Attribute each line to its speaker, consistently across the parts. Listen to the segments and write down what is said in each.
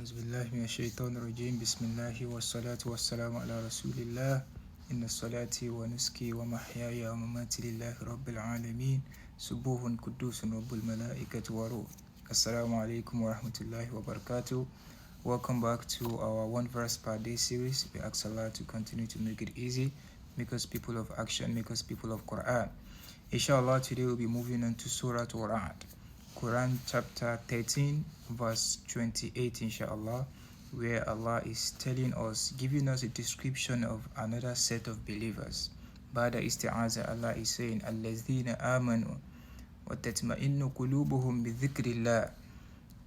Speaker 1: أعوذ بالله من الشيطان الرجيم بسم الله والصلاة والسلام على رسول الله إن الصلاة ونسكي ومحياي ومماتي لله رب العالمين سبوح قدوس رب الملائكة وروح. Assalamu alaikum wa rahmatullahi wa barakatuh. Welcome back to our one verse per day series. We ask Allah to continue to make it easy, make us people of action, make us people of Quran. Inshallah, today we'll be moving on to Surah Al-Ra'd, Quran chapter 13 verse 28, inshallah, where Allah is telling us, giving us a description of another set of believers. Ba'da isti'aza, Allah is saying, Allazina amanu wa tatma'innu qulubuhum bi dhikrillah.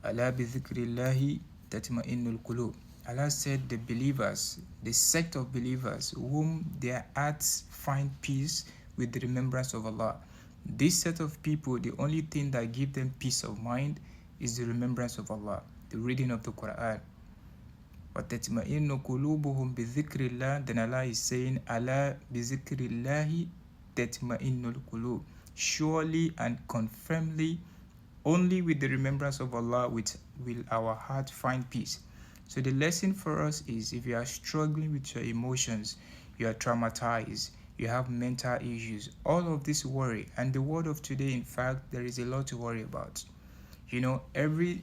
Speaker 1: Ala bi dhikrillahi tatma'innul qulub. Allah said the believers, the sect of believers whom their hearts find peace with the remembrance of Allah. This set of people, the only thing that gives them peace of mind is the remembrance of Allah, the reading of the Quran. وَتَتْمَئِنُّ قُلُوبُهُمْ بِذِكْرِ اللَّهِ. Then Allah is saying, أَلَا بِذِكْرِ اللَّهِ تَتْمَئِنُّ الْقُلُوبُ. Surely and confirmly, only with the remembrance of Allah will our heart find peace. So the lesson for us is, if you are struggling with your emotions, you are traumatized, you have mental issues, all of this worry, and the word of today, in fact, there is a lot to worry about. You know, the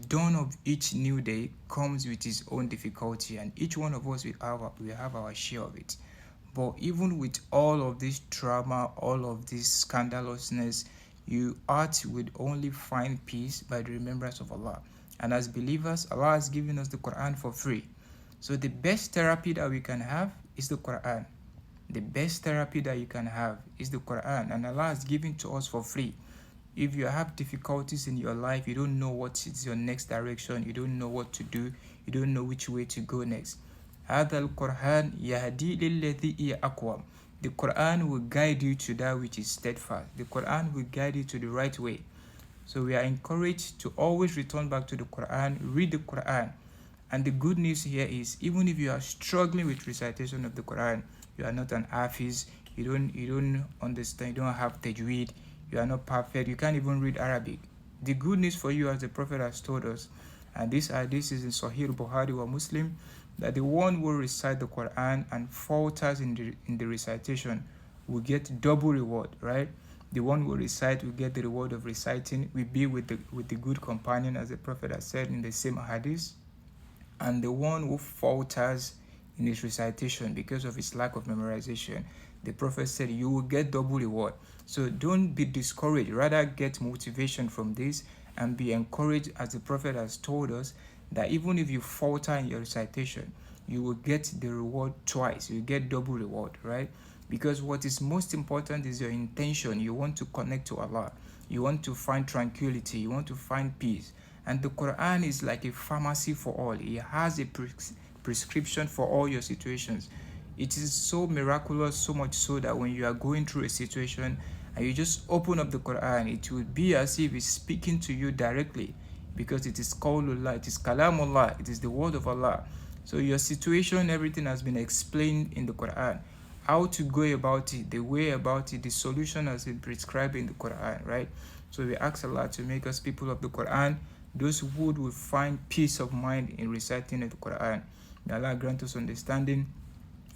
Speaker 1: dawn of each new day comes with its own difficulty, and each one of us will have our share of it. But even with all of this trauma, all of this scandalousness, your heart would only find peace by the remembrance of Allah. And as believers, Allah has given us the Quran for free. So the best therapy that we can have is the Quran. The best therapy that you can have is the Quran, and Allah has given to us for free. If you have difficulties in your life, you don't know what is your next direction, you don't know what to do, you don't know which way to go next. هذا القرآن يهدي للذي هي أقوم. The Quran will guide you to that which is steadfast. The Quran will guide you to the right way. So we are encouraged to always return back to the Quran, read the Quran. And the good news here is, even if you are struggling with recitation of the Quran, you are not an hafiz, you don't understand, you don't have tajweed, you are not perfect, you can't even read Arabic. The good news for you, as the Prophet has told us, and this hadith is in Sahih Bukhari wa Muslim, that the one who recite the Quran and falters in the recitation will get double reward, right? The one who recite will get the reward of reciting, will be with the good companion, as the Prophet has said in the same hadith. And the one who falters in his recitation because of his lack of memorization, the Prophet said, you will get double reward. So don't be discouraged, rather get motivation from this and be encouraged, as the Prophet has told us, that even if you falter in your recitation, you will get the reward twice. You get double reward, right? Because what is most important is your intention. You want to connect to Allah. You want to find tranquility. You want to find peace. And the Quran is like a pharmacy for all. It has a prescription for all your situations. It is so miraculous, so much so that when you are going through a situation and you just open up the Quran, it will be as if it's speaking to you directly, because it is Qawlullah, it is Kalamullah, it is the word of Allah. So your situation, everything has been explained in the Quran. How to go about it, the way about it, the solution has been prescribed in the Quran, right? So we ask Allah to make us people of the Quran, those who will find peace of mind in reciting the Quran. May Allah grant us understanding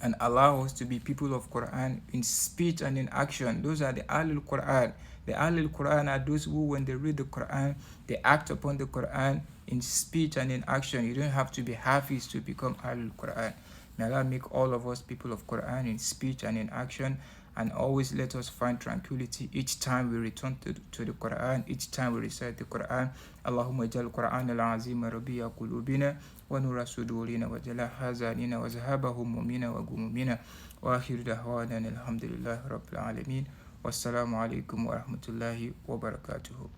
Speaker 1: and allow us to be people of Quran in speech and in action. Those are the Ahlul Quran. The Ahlul Quran are those who, when they read the Quran, they act upon the Quran in speech and in action. You don't have to be Hafiz to become Ahlul Quran. May Allah make all of us people of Quran in speech and in action, and always let us find tranquility each time we return to the Quran, each time we recite the Quran. Allahumma jal Quran al-azim rabiya qulubina wa nura sudurina wa jala hazanina wa zahaba humumina wa gumumina wa akhir da'wana alhamdulillahi rabbil alamin. Wassalamu alaikum wa rahmatullahi wa barakatuhu.